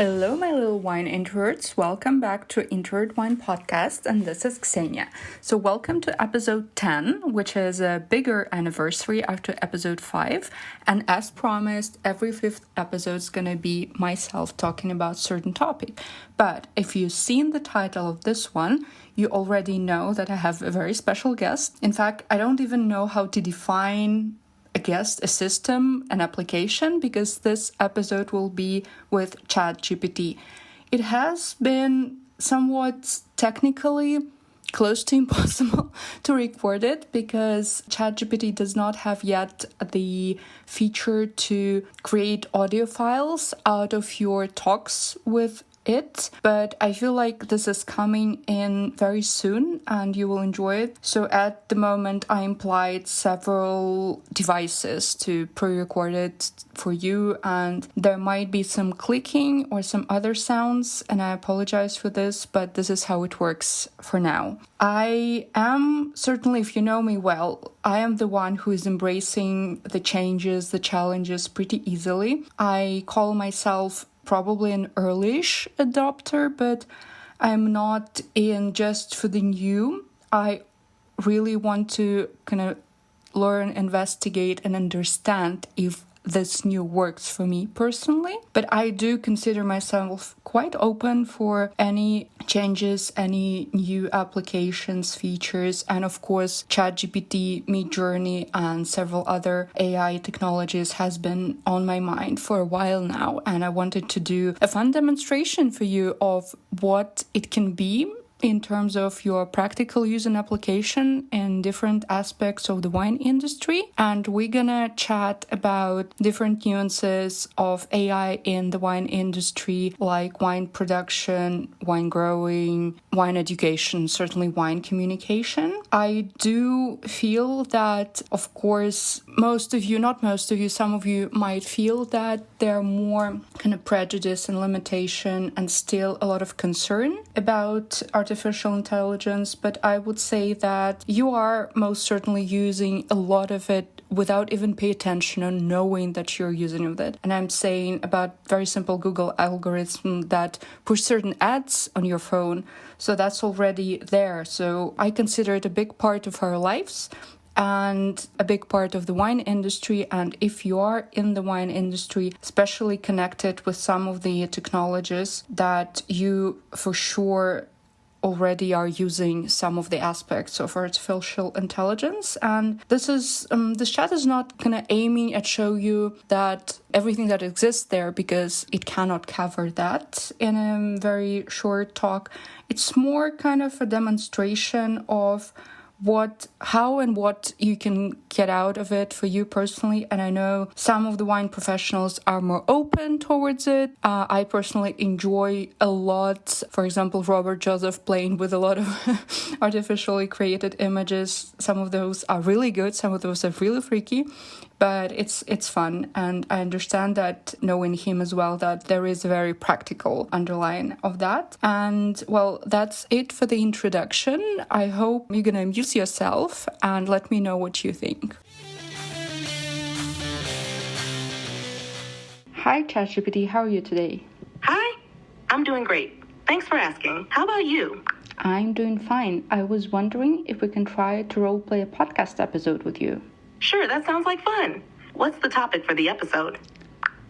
Hello, my little wine introverts. Welcome back to Introvert Wine Podcast, and this is Xenia. So, welcome to episode 10, which is a bigger anniversary after episode 5. And as promised, every fifth episode is going to be myself talking about certain topic. But if you've seen the title of this one, you already know that I have a very special guest. In fact, I don't even know how to define a guest, a system, an application, because this episode will be with Chat GPT. It has been somewhat technically close to impossible to record it because Chat GPT does not have yet the feature to create audio files out of your talks with it, but I feel like this is coming in very soon and you will enjoy it. So at the moment I implied several devices to pre-record it for you, and there might be some clicking or some other sounds, and I apologize for this, but this is how it works for now. I am, certainly if you know me well, I am the one who is embracing the changes, the challenges pretty easily. I call myself probably an early-ish adopter, but I'm not in just for the new. I really want to kind of learn, investigate, and understand if this new works for me personally. But I do consider myself quite open for any changes, any new applications, features, and of course ChatGPT, Midjourney, and several other AI technologies has been on my mind for a while now, and I wanted to do a fun demonstration for you of what it can be in terms of your practical use and application in different aspects of the wine industry. And we're gonna chat about different nuances of AI in the wine industry, like wine production, wine growing, wine education, certainly wine communication. I do feel that, of course, some of you might feel that there are more kind of prejudice and limitation and still a lot of concern about artificial intelligence, but I would say that you are most certainly using a lot of it without even pay attention or knowing that you're using it. And I'm saying about very simple Google algorithm that push certain ads on your phone. So that's already there. So I consider it a big part of our lives and a big part of the wine industry. And if you are in the wine industry, especially connected with some of the technologies, that you for sure already are using some of the aspects of artificial intelligence. And this chat is not kind of aiming at show you that everything that exists there, because it cannot cover that in a very short talk. It's more kind of a demonstration of how and what you can get out of it for you personally. And I know some of the wine professionals are more open towards it. I personally enjoy a lot, for example, Robert Joseph playing with a lot of artificially created images. Some of those are really good, some of those are really freaky, but it's fun. And I understand that, knowing him as well, that there is a very practical underline of that. And well, that's it for the introduction. I hope you're gonna amuse yourself and let me know what you think. Hi ChatGPT, how are you today? Hi, I'm doing great. Thanks for asking. How about you? I'm doing fine. I was wondering if we can try to roleplay a podcast episode with you. Sure, that sounds like fun. What's the topic for the episode?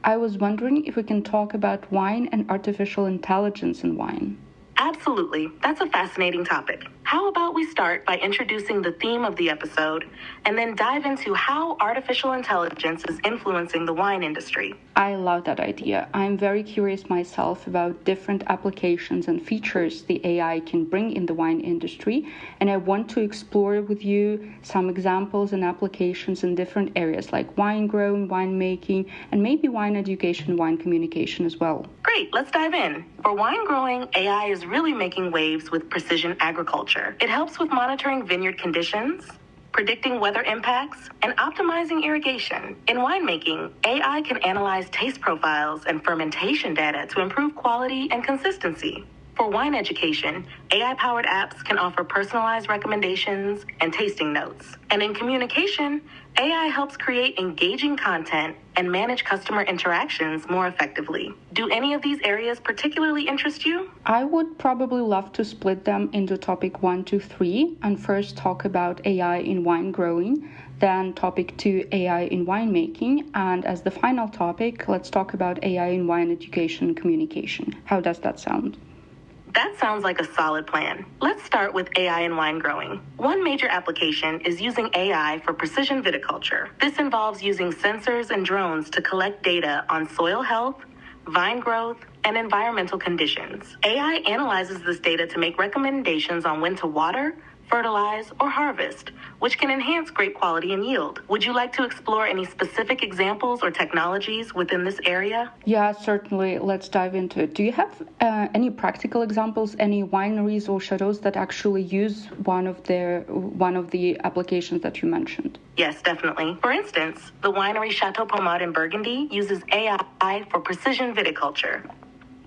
I was wondering if we can talk about wine and artificial intelligence in wine. Absolutely. That's a fascinating topic. How about we start by introducing the theme of the episode and then dive into how artificial intelligence is influencing the wine industry? I love that idea. I'm very curious myself about different applications and features the AI can bring in the wine industry, and I want to explore with you some examples and applications in different areas like wine growing, wine making, and maybe wine education, wine communication as well. Great, let's dive in. For wine growing, AI is really making waves with precision agriculture. It helps with monitoring vineyard conditions, predicting weather impacts, and optimizing irrigation. In winemaking, AI can analyze taste profiles and fermentation data to improve quality and consistency. For wine education, AI-powered apps can offer personalized recommendations and tasting notes. And in communication, AI helps create engaging content and manage customer interactions more effectively. Do any of these areas particularly interest you? I would probably love to split them into topic 1 to 3 and first talk about AI in wine growing, then topic 2, AI in winemaking, and as the final topic, let's talk about AI in wine education and communication. How does that sound? That sounds like a solid plan. Let's start with AI in wine growing. One major application is using AI for precision viticulture. This involves using sensors and drones to collect data on soil health, vine growth, and environmental conditions. AI analyzes this data to make recommendations on when to water, fertilize, or harvest, which can enhance grape quality and yield. Would you like to explore any specific examples or technologies within this area? Yeah, certainly. Let's dive into it. Do you have any practical examples, any wineries or chateaus that actually use one of the applications that you mentioned? Yes, definitely. For instance, the winery Chateau Pommade in Burgundy uses AI for precision viticulture.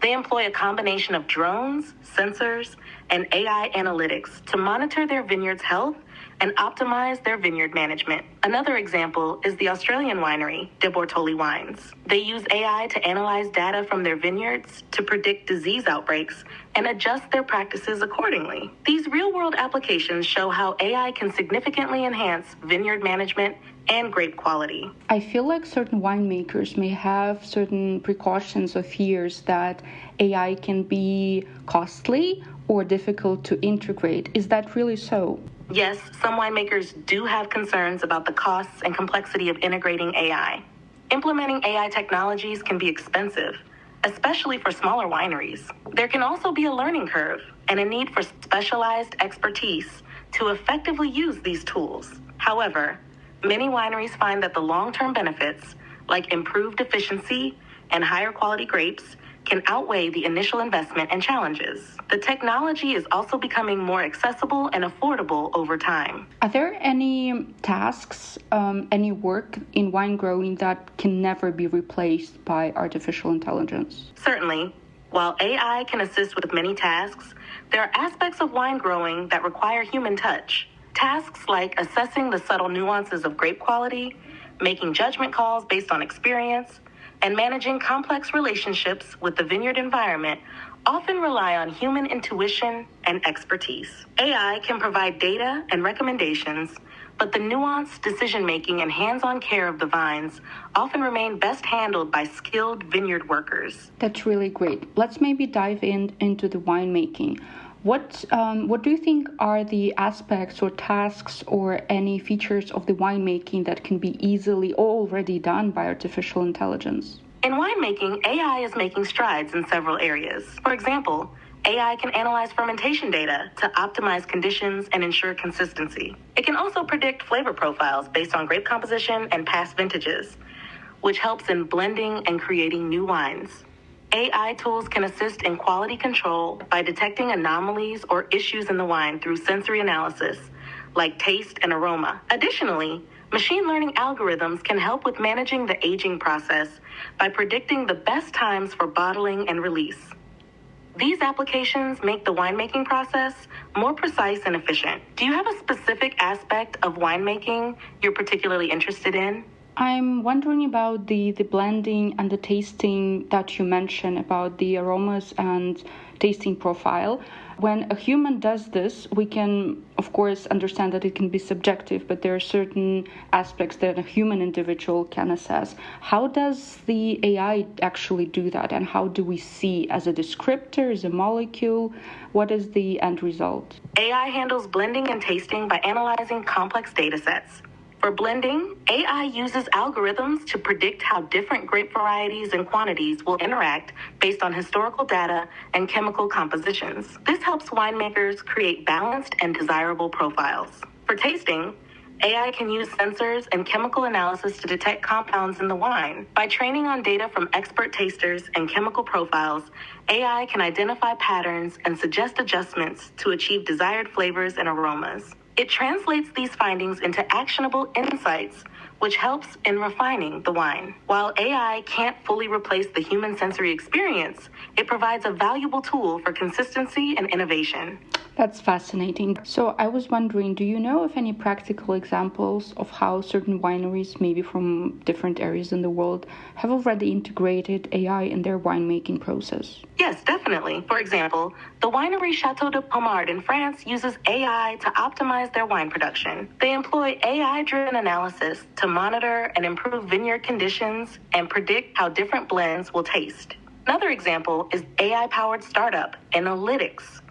They employ a combination of drones, sensors, and AI analytics to monitor their vineyard's health and optimize their vineyard management. Another example is the Australian winery, De Bortoli Wines. They use AI to analyze data from their vineyards to predict disease outbreaks and adjust their practices accordingly. These real-world applications show how AI can significantly enhance vineyard management and grape quality. I feel like certain winemakers may have certain precautions or fears that AI can be costly or difficult to integrate. Is that really so? Yes, some winemakers do have concerns about the costs and complexity of integrating AI. Implementing AI technologies can be expensive, especially for smaller wineries. There can also be a learning curve and a need for specialized expertise to effectively use these tools. However, many wineries find that the long-term benefits, like improved efficiency and higher quality grapes, can outweigh the initial investment and challenges. The technology is also becoming more accessible and affordable over time. Are there any tasks, any work in wine growing that can never be replaced by artificial intelligence? Certainly. While AI can assist with many tasks, there are aspects of wine growing that require human touch. Tasks like assessing the subtle nuances of grape quality, making judgment calls based on experience, and managing complex relationships with the vineyard environment often rely on human intuition and expertise. AI can provide data and recommendations, but the nuanced decision-making and hands-on care of the vines often remain best handled by skilled vineyard workers. That's really great. Let's maybe dive into the winemaking. What do you think are the aspects or tasks or any features of the winemaking that can be easily already done by artificial intelligence? In winemaking, AI is making strides in several areas. For example, AI can analyze fermentation data to optimize conditions and ensure consistency. It can also predict flavor profiles based on grape composition and past vintages, which helps in blending and creating new wines. AI tools can assist in quality control by detecting anomalies or issues in the wine through sensory analysis, like taste and aroma. Additionally, machine learning algorithms can help with managing the aging process by predicting the best times for bottling and release. These applications make the winemaking process more precise and efficient. Do you have a specific aspect of winemaking you're particularly interested in? I'm wondering about the blending and the tasting that you mentioned about the aromas and tasting profile. When a human does this, we can, of course, understand that it can be subjective, but there are certain aspects that a human individual can assess. How does the AI actually do that? And how do we see as a descriptor, as a molecule? What is the end result? AI handles blending and tasting by analyzing complex data sets. For blending, AI uses algorithms to predict how different grape varieties and quantities will interact based on historical data and chemical compositions. This helps winemakers create balanced and desirable profiles. For tasting, AI can use sensors and chemical analysis to detect compounds in the wine. By training on data from expert tasters and chemical profiles, AI can identify patterns and suggest adjustments to achieve desired flavors and aromas. It translates these findings into actionable insights which helps in refining the wine. While AI can't fully replace the human sensory experience, it provides a valuable tool for consistency and innovation. That's fascinating. So I was wondering, do you know of any practical examples of how certain wineries, maybe from different areas in the world, have already integrated AI in their winemaking process? Yes, definitely. For example, the winery Chateau de Pommard in France uses AI to optimize their wine production. They employ AI-driven analysis to monitor and improve vineyard conditions and predict how different blends will taste. Another example is AI-powered startup Analytics,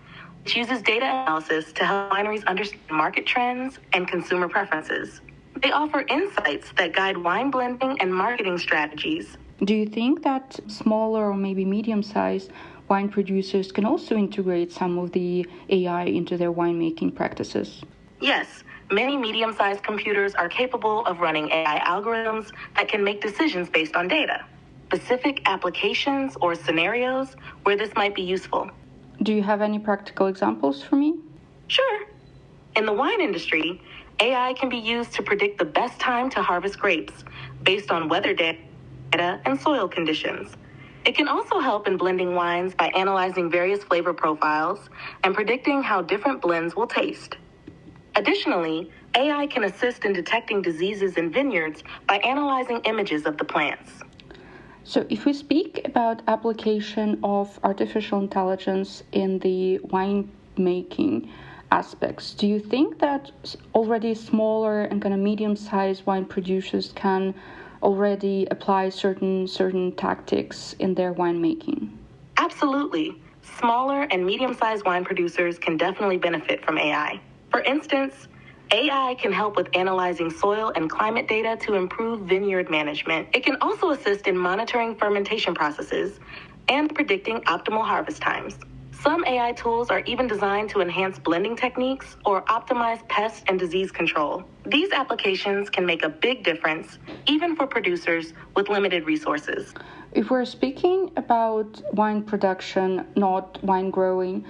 which uses data analysis to help wineries understand market trends and consumer preferences. They offer insights that guide wine blending and marketing strategies. Do you think that smaller or maybe medium-sized wine producers can also integrate some of the AI into their winemaking practices? Yes, many medium-sized computers are capable of running AI algorithms that can make decisions based on data. Specific applications or scenarios where this might be useful. Do you have any practical examples for me? Sure. In the wine industry, AI can be used to predict the best time to harvest grapes based on weather data and soil conditions. It can also help in blending wines by analyzing various flavor profiles and predicting how different blends will taste. Additionally, AI can assist in detecting diseases in vineyards by analyzing images of the plants. So if we speak about application of artificial intelligence in the winemaking aspects, do you think that already smaller and kind of medium-sized wine producers can already apply certain tactics in their winemaking? Absolutely. Smaller and medium-sized wine producers can definitely benefit from AI. For instance, AI can help with analyzing soil and climate data to improve vineyard management. It can also assist in monitoring fermentation processes and predicting optimal harvest times. Some AI tools are even designed to enhance blending techniques or optimize pest and disease control. These applications can make a big difference, even for producers with limited resources. If we're speaking about wine production, not wine growing,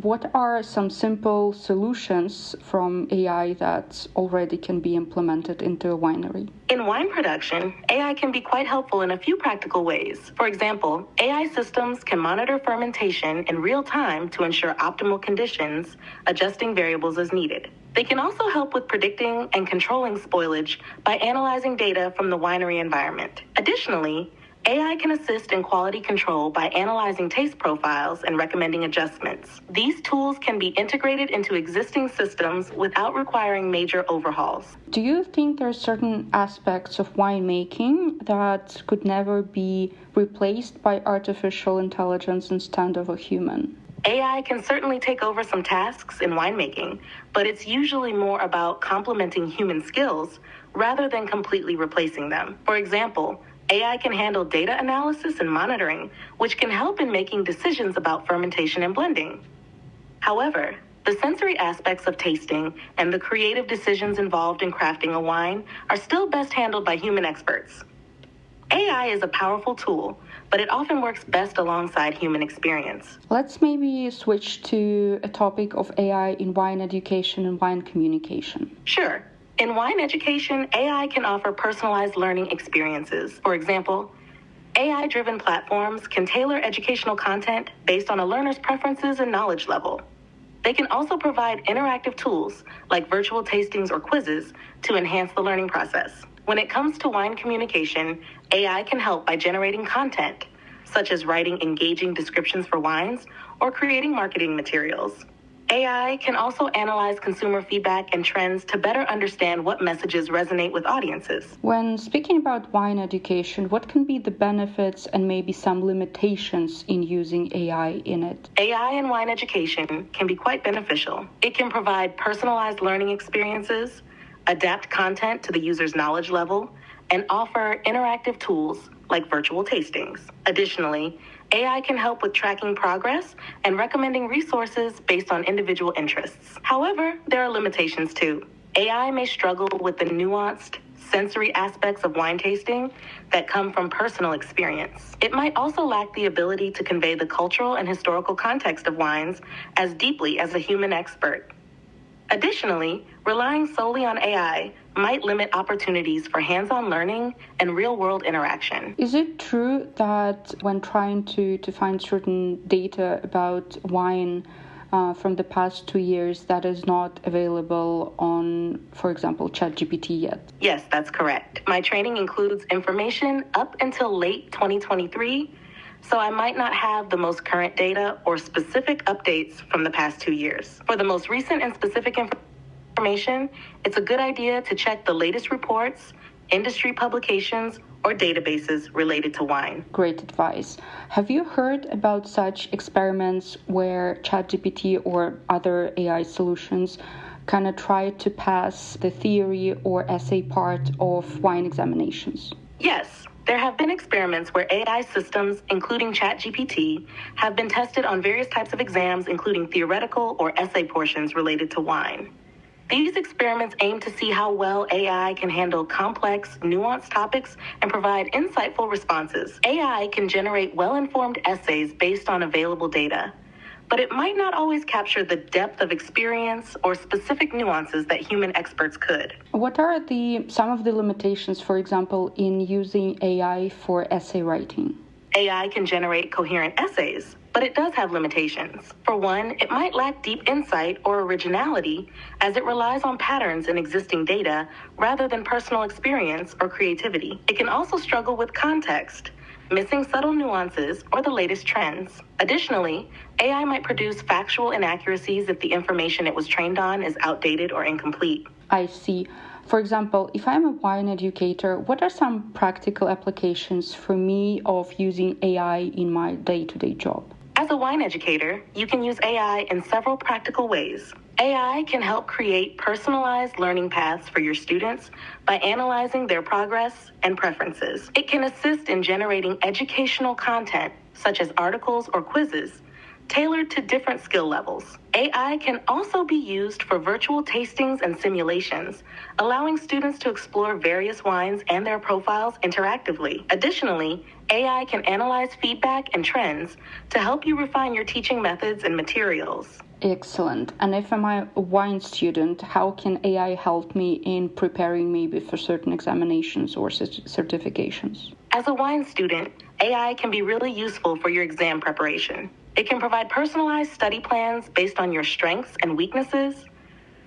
what are some simple solutions from AI that already can be implemented into a winery? In wine production, AI can be quite helpful in a few practical ways. For example, AI systems can monitor fermentation in real time to ensure optimal conditions, adjusting variables as needed. They can also help with predicting and controlling spoilage by analyzing data from the winery environment. Additionally, AI can assist in quality control by analyzing taste profiles and recommending adjustments. These tools can be integrated into existing systems without requiring major overhauls. Do you think there are certain aspects of winemaking that could never be replaced by artificial intelligence instead of a human? AI can certainly take over some tasks in winemaking, but it's usually more about complementing human skills rather than completely replacing them. For example, AI can handle data analysis and monitoring, which can help in making decisions about fermentation and blending. However, the sensory aspects of tasting and the creative decisions involved in crafting a wine are still best handled by human experts. AI is a powerful tool, but it often works best alongside human experience. Let's maybe switch to a topic of AI in wine education and wine communication. Sure. In wine education, AI can offer personalized learning experiences. For example, AI-driven platforms can tailor educational content based on a learner's preferences and knowledge level. They can also provide interactive tools like virtual tastings or quizzes to enhance the learning process. When it comes to wine communication, AI can help by generating content, such as writing engaging descriptions for wines or creating marketing materials. AI can also analyze consumer feedback and trends to better understand what messages resonate with audiences. When speaking about wine education, what can be the benefits and maybe some limitations in using AI in it? AI in wine education can be quite beneficial. It can provide personalized learning experiences, adapt content to the user's knowledge level, and offer interactive tools like virtual tastings. Additionally, AI can help with tracking progress and recommending resources based on individual interests. However, there are limitations too. AI may struggle with the nuanced, sensory aspects of wine tasting that come from personal experience. It might also lack the ability to convey the cultural and historical context of wines as deeply as a human expert. Additionally, relying solely on AI might limit opportunities for hands-on learning and real-world interaction. Is it true that when trying to find certain data about wine from the past 2 years, that is not available on, for example, Chat GPT yet? Yes, that's correct. My training includes information up until late 2023, so I might not have the most current data or specific updates from the past 2 years. For the most recent and specific information, it's a good idea to check the latest reports, industry publications, or databases related to wine. Great advice. Have you heard about such experiments where ChatGPT or other AI solutions kind of try to pass the theory or essay part of wine examinations? Yes. There have been experiments where AI systems, including Chat GPT, have been tested on various types of exams, including theoretical or essay portions related to wine. These experiments aim to see how well AI can handle complex, nuanced topics and provide insightful responses. AI can generate well-informed essays based on available data, but it might not always capture the depth of experience or specific nuances that human experts could. What are some of the limitations, for example, in using AI for essay writing? AI can generate coherent essays, but it does have limitations. For one, it might lack deep insight or originality as it relies on patterns in existing data rather than personal experience or creativity. It can also struggle with context, missing subtle nuances or the latest trends. Additionally, AI might produce factual inaccuracies if the information it was trained on is outdated or incomplete. I see. For example, if I'm a wine educator, what are some practical applications for me of using AI in my day-to-day job? As a wine educator, you can use AI in several practical ways. AI can help create personalized learning paths for your students by analyzing their progress and preferences. It can assist in generating educational content, such as articles or quizzes, tailored to different skill levels. AI can also be used for virtual tastings and simulations, allowing students to explore various wines and their profiles interactively. Additionally, AI can analyze feedback and trends to help you refine your teaching methods and materials. Excellent. And if I'm a wine student, how can AI help me in preparing maybe for certain examinations or certifications? As a wine student, AI can be really useful for your exam preparation. It can provide personalized study plans based on your strengths and weaknesses,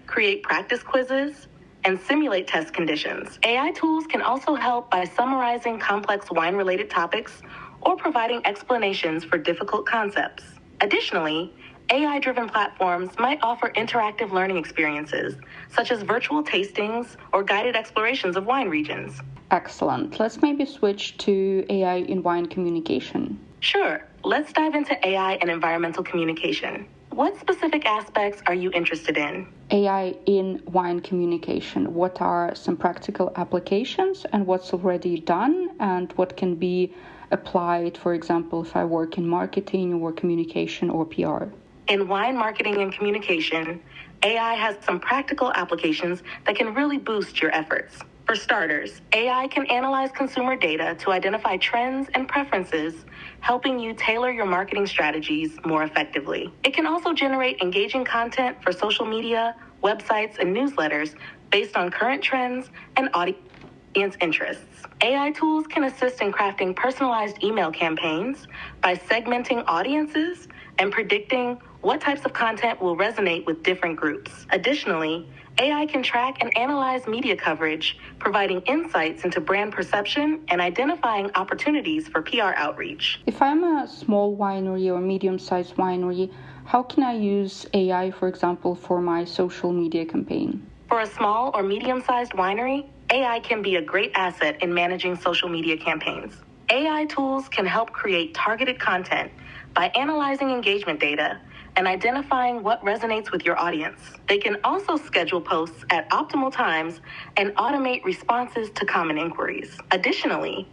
create practice quizzes, and simulate test conditions. AI tools can also help by summarizing complex wine-related topics or providing explanations for difficult concepts. Additionally, AI-driven platforms might offer interactive learning experiences, such as virtual tastings or guided explorations of wine regions. Excellent. Let's maybe switch to AI in wine communication. Sure. Let's dive into AI and environmental communication. What specific aspects are you interested in? AI in wine communication. What are some practical applications and what's already done and what can be applied, for example, if I work in marketing or communication or PR? In wine marketing and communication, AI has some practical applications that can really boost your efforts. For starters, AI can analyze consumer data to identify trends and preferences, helping you tailor your marketing strategies more effectively. It can also generate engaging content for social media, websites, and newsletters based on current trends and audience interests. AI tools can assist in crafting personalized email campaigns by segmenting audiences and predicting what types of content will resonate with different groups. Additionally, AI can track and analyze media coverage, providing insights into brand perception and identifying opportunities for PR outreach. If I'm a small winery or medium-sized winery, how can I use AI, for example, for my social media campaign? For a small or medium-sized winery, AI can be a great asset in managing social media campaigns. AI tools can help create targeted content by analyzing engagement data and identifying what resonates with your audience. They can also schedule posts at optimal times and automate responses to common inquiries. Additionally,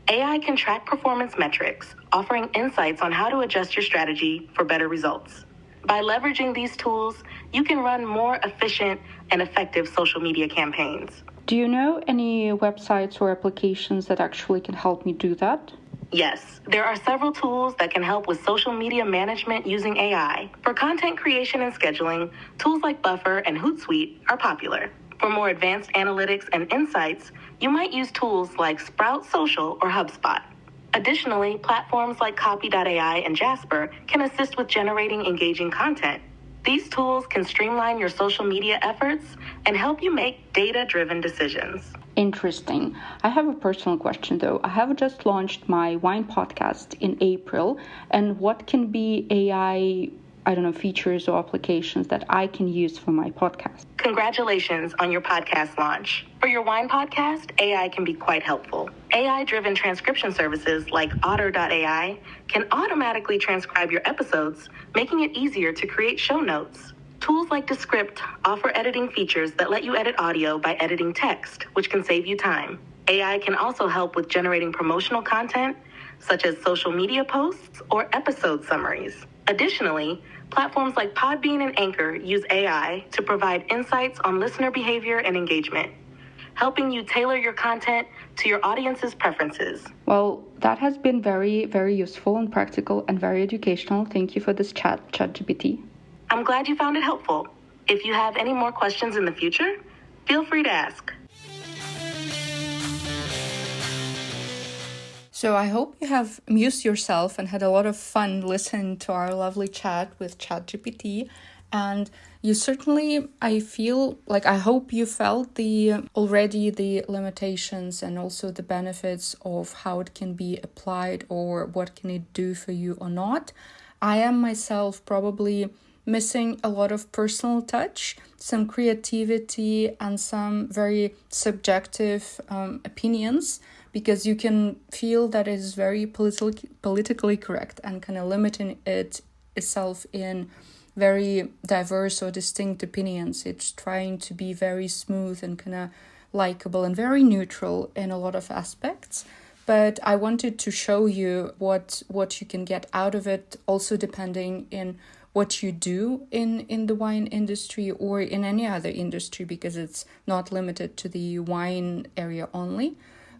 AI can track performance metrics, offering insights on how to adjust your strategy for better results. By leveraging these tools, you can run more efficient and effective social media campaigns. Do you know any websites or applications that actually can help me do that? Yes, there are several tools that can help with social media management using AI. For content creation and scheduling, tools like Buffer and Hootsuite are popular. For more advanced analytics and insights, you might use tools like Sprout Social or HubSpot. Additionally, platforms like Copy.ai and Jasper can assist with generating engaging content. These tools can streamline your social media efforts and help you make data-driven decisions. Interesting. I have a personal question though. I have just launched my wine podcast in April, and what can be AI, features or applications that I can use for my podcast? Congratulations on your podcast launch. For your wine podcast, AI can be quite helpful. AI-driven transcription services like Otter.ai can automatically transcribe your episodes, making it easier to create show notes. Tools like Descript offer editing features that let you edit audio by editing text, which can save you time. AI can also help with generating promotional content, such as social media posts or episode summaries. Additionally, platforms like Podbean and Anchor use AI to provide insights on listener behavior and engagement, helping you tailor your content to your audience's preferences. Well, that has been very, very useful and practical and very educational. Thank you for this Chat GPT. I'm glad you found it helpful. If you have any more questions in the future, feel free to ask. So I hope you have amused yourself and had a lot of fun listening to our lovely chat with Chat GPT. And you certainly, I hope you felt already the limitations and also the benefits of how it can be applied or what can it do for you or not. I am myself probably missing a lot of personal touch, some creativity, and some very subjective opinions, because you can feel that it is very politically correct and kind of limiting itself in very diverse or distinct opinions. It's trying to be very smooth and kind of likable and very neutral in a lot of aspects. But I wanted to show you what you can get out of it, also depending in what you do in the wine industry or in any other industry, because it's not limited to the wine area only.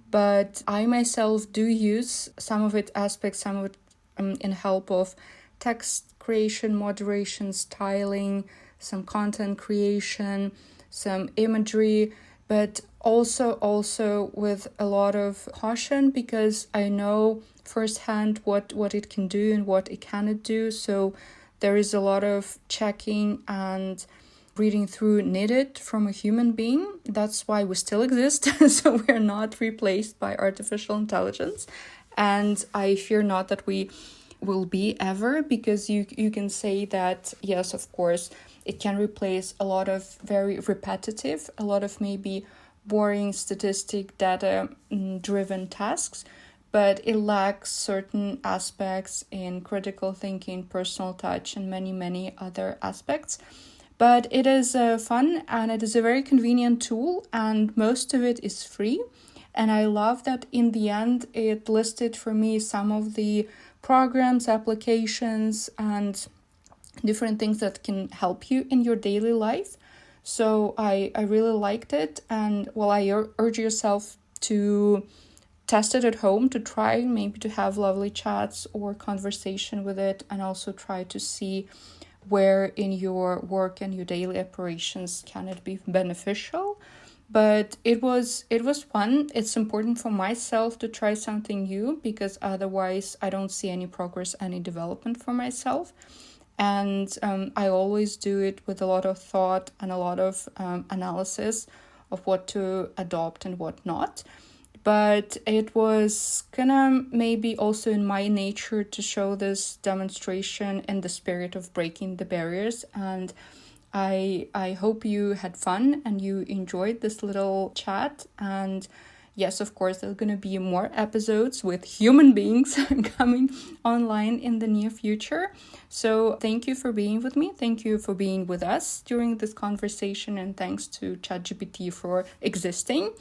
But I myself do use some of it in help of text creation, moderation, styling, some content creation, some imagery, but also with a lot of caution, because I know firsthand what it can do and what it cannot do. So there is a lot of checking and reading through needed from a human being. That's why we still exist. So we're not replaced by artificial intelligence. And I fear not that we will be ever, because you can say that, yes, of course, it can replace a lot of very repetitive, a lot of maybe boring statistic data driven tasks, but it lacks certain aspects in critical thinking, personal touch, and many other aspects. But it is fun, and it is a very convenient tool, and most of it is free. And I love that in the end it listed for me some of the programs, applications, and different things that can help you in your daily life. So I really liked it, and I urge yourself to test it at home, to try maybe to have lovely chats or conversation with it, and also try to see where in your work and your daily operations can it be beneficial. But it was fun. It's important for myself to try something new, because otherwise I don't see any progress, any development for myself. And I always do it with a lot of thought and a lot of analysis of what to adopt and what not. But it was gonna maybe also in my nature to show this demonstration in the spirit of breaking the barriers. And I hope you had fun and you enjoyed this little chat. And yes, of course, there's going to be more episodes with human beings coming online in the near future. So thank you for being with me. Thank you for being with us during this conversation. And thanks to ChatGPT for existing.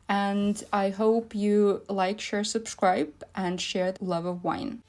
And I hope you like, share, subscribe, and share the love of wine.